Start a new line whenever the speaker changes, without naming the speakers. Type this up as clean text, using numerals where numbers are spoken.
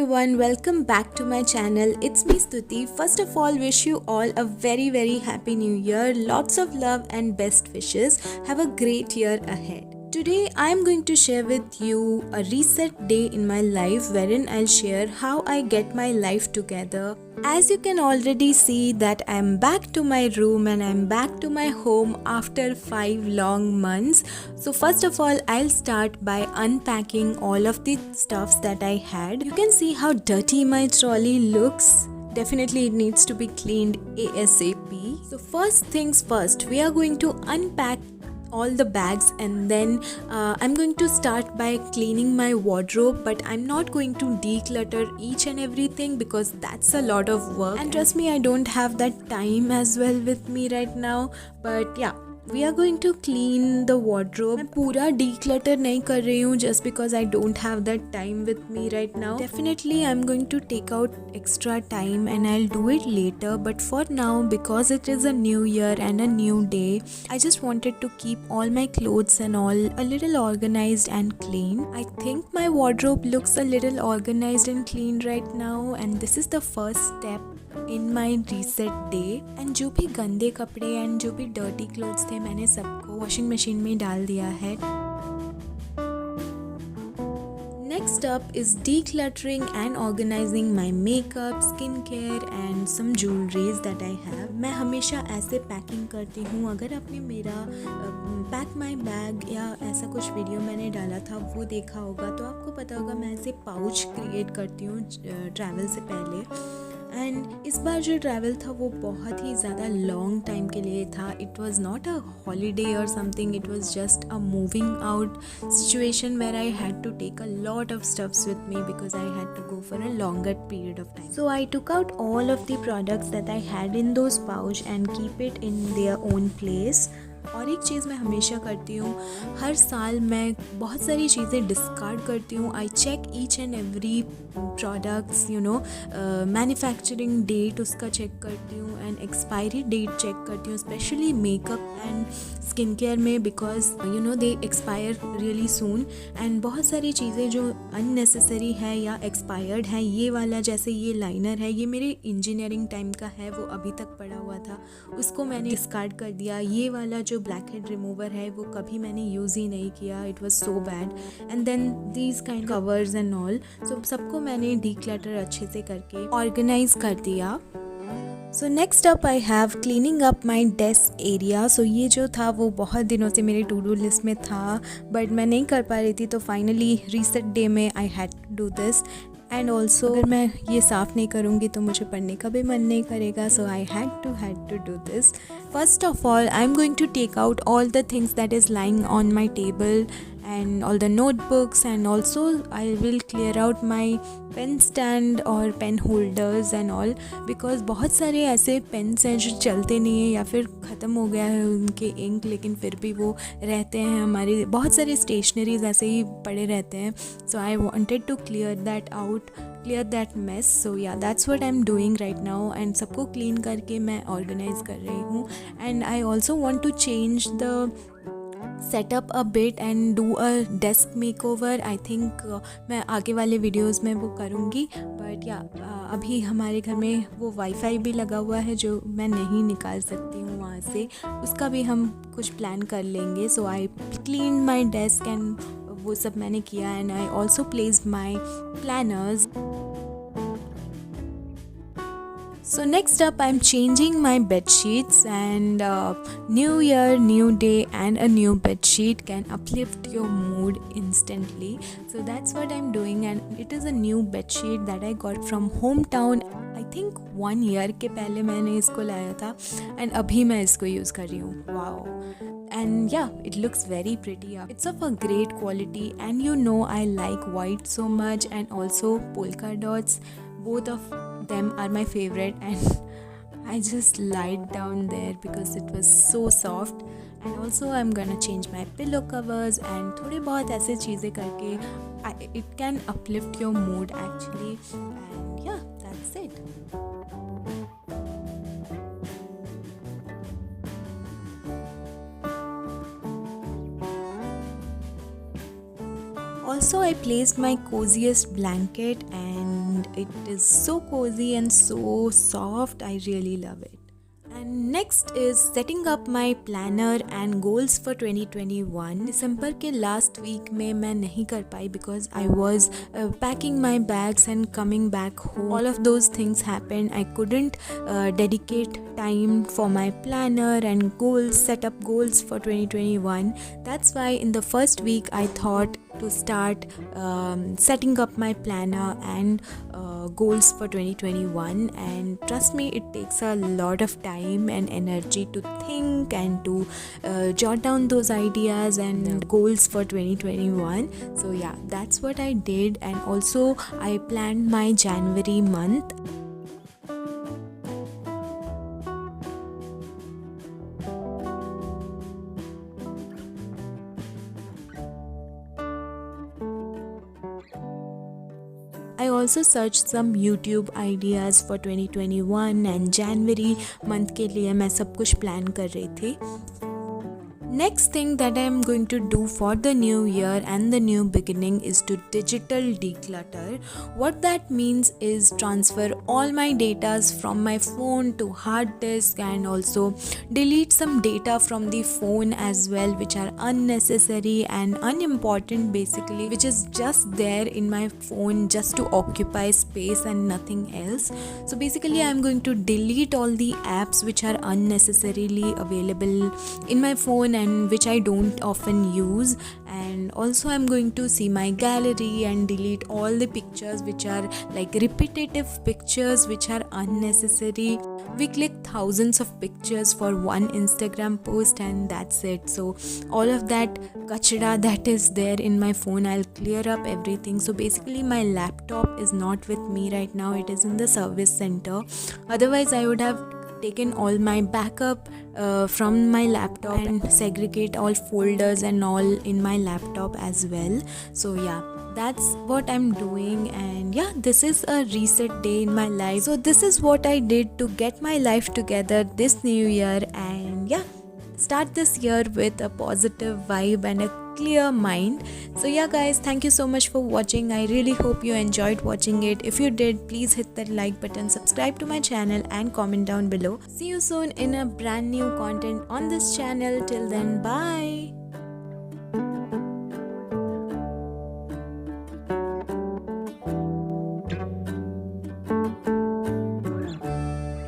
everyone, welcome back to my channel. It's me Stuti. First of all, wish you all a very happy new year. Lots of love and best wishes. Have a great year ahead. Today I am going to share with you a reset day in my life wherein I'll share how I get my life together. As you can already see that I am back to my room and I'm back to my home after 5 long months. So first of all, I'll start by unpacking all of the stuffs that I had. You can see how dirty my trolley looks. Definitely it needs to be cleaned ASAP. So first things first, we are going to unpack all the bags and then I'm going to start by cleaning my wardrobe, but I'm not going to declutter each and everything because that's a lot of work, and trust me, I don't have that time as well with me right now. But yeah, we are going to clean the wardrobe. मैं पूरा declutter नहीं कर रही हूँ just because I don't have that time with me right now. Definitely I'm going to take out extra time and I'll do it later, but for now, because it is a new year and a new day, I just wanted to keep all my clothes and all a little organized and clean. I think my wardrobe looks a little organized and clean right now, and this is the first step in my reset day. And जो भी गंदे कपड़े and जो भी dirty clothes थे मैंने सबको washing machine में डाल दिया है. Next up is decluttering and organizing my makeup, skincare and some jewelries that I have. मैं हमेशा ऐसे पैकिंग करती हूँ. अगर आपने मेरा पैक माई बैग या ऐसा कुछ वीडियो मैंने डाला था वो देखा होगा तो आपको पता होगा मैं ऐसे पाउच क्रिएट करती हूँ ट्रैवल से पहले. एंड इस बार जो ट्रैवल था वो बहुत ही ज़्यादा लॉन्ग टाइम के लिए था. It was not a holiday और something, it was just a moving out situation where I had to take a lot of stuffs with me because I had to go for a longer period of time. So I took out all of the products that I had in those pouch and keep it in their own place. और एक चीज़ मैं हमेशा करती हूँ, हर साल मैं बहुत सारी चीज़ें डिस्कार्ड करती हूँ. I check each and every products, you know, manufacturing date उसका चेक करती हूँ एंड एक्सपायरी डेट चेक करती हूँ, specially makeup and skin care में because you know they expire really soon. And बहुत सारी चीज़ें जो अननेसेसरी है या एक्सपायर्ड है, ये वाला जैसे ये लाइनर है, ये मेरे इंजीनियरिंग टाइम का है, वो अभी तक पड़ा हुआ था, उसको मैंने डिस्कार्ड कर दिया. ये वाला जो ब्लैक हेड रिमूवर है वो कभी मैंने यूज़ ही नहीं किया, it was so bad. And then these kind covers and all, so सबको मैंने डीक्लटर अच्छे से करके ऑर्गेनाइज कर दिया. So next up I have cleaning up my desk area. So ये जो था वो बहुत दिनों से मेरे टू डू लिस्ट में था बट मैं नहीं कर पा रही थी, तो फाइनली रीसेट डे में I had to do this. And also अगर मैं ये साफ़ नहीं करूँगी तो मुझे पढ़ने का भी मन नहीं करेगा. So I had to do this. First of all I am going to take out all the things that is lying on my table and all the notebooks, and also I will clear out my pen stand और pen holders and all because बहुत सारे ऐसे pens हैं जो चलते नहीं हैं या फिर ख़त्म हो गया है उनके इंक, लेकिन फिर भी वो रहते हैं. हमारे बहुत सारे स्टेशनरीज ऐसे ही पड़े रहते हैं. So I wanted to clear that mess. So yeah that's what I am doing right now and सबको क्लीन करके मैं ऑर्गेनाइज कर रही हूँ. And I also want to change the set up a bit and do a desk makeover. I think मैं आगे वाले videos में वो करूँगी. बट या अभी हमारे घर में वो वाईफाई भी लगा हुआ है जो मैं नहीं निकाल सकती हूँ वहाँ से, उसका भी हम कुछ प्लान कर लेंगे. So I clean my desk and वो सब मैंने किया. And I also placed my planners. So next up I'm changing my bed sheets, and new year, new day and a new bed sheet can uplift your mood instantly. So that's what I'm doing, and it is a new bed sheet that I got from hometown. I think 1 year के पहले मैंने इसको लाया था and अभी मैं इसको use कर रही हूँ. Wow. And yeah, it looks very pretty. It's of a great quality, and you know I like white so much, and also polka dots. Both of them are my favorite, and I just lied down there because it was so soft. And also I'm gonna change my pillow covers and थोड़े बहुत ऐसे चीज़ें करके it can uplift your mood actually. And yeah, that's it. Also, I placed my coziest blanket and it is so cozy and so soft. I really love it. And next is setting up my planner and goals for 2021. दिसंबर के last week में मैं नहीं कर पाई because I was packing my bags and coming back home. All of those things happened. I couldn't dedicate time for my planner and goals, set up goals for 2021. That's why in the first week I thought to start setting up my planner and goals for 2021, and trust me, it takes a lot of time and energy to think and to jot down those ideas and goals for 2021. So yeah, that's what I did. And also I planned my January month. I also searched some YouTube ideas for 2021 and January month के लिए मैं सब कुछ plan कर रही थी. Next thing that I am going to do for the new year and the new beginning is to digital declutter. What that means is transfer all my datas from my phone to hard disk and also delete some data from the phone as well, which are unnecessary and unimportant basically, which is just there in my phone just to occupy space and nothing else. So basically I am going to delete all the apps which are unnecessarily available in my phone and which I don't often use, and also I'm going to see my gallery and delete all the pictures which are like repetitive pictures which are unnecessary. We click thousands of pictures for one Instagram post and that's it. So all of that kachra that is there in my phone, I'll clear up everything. So basically my laptop is not with me right now, it is in the service center. Otherwise I would have taken all my backup from my laptop and segregate all folders and all in my laptop as well. So yeah, that's what I'm doing. And yeah, this is a reset day in my life. So this is what I did to get my life together this new year, and yeah, start this year with a positive vibe and a clear mind. So yeah guys, thank you so much for watching. I really hope you enjoyed watching it. If you did, please hit that like button, subscribe to my channel and comment down below. See you soon in a brand new content on this channel. Till then, bye.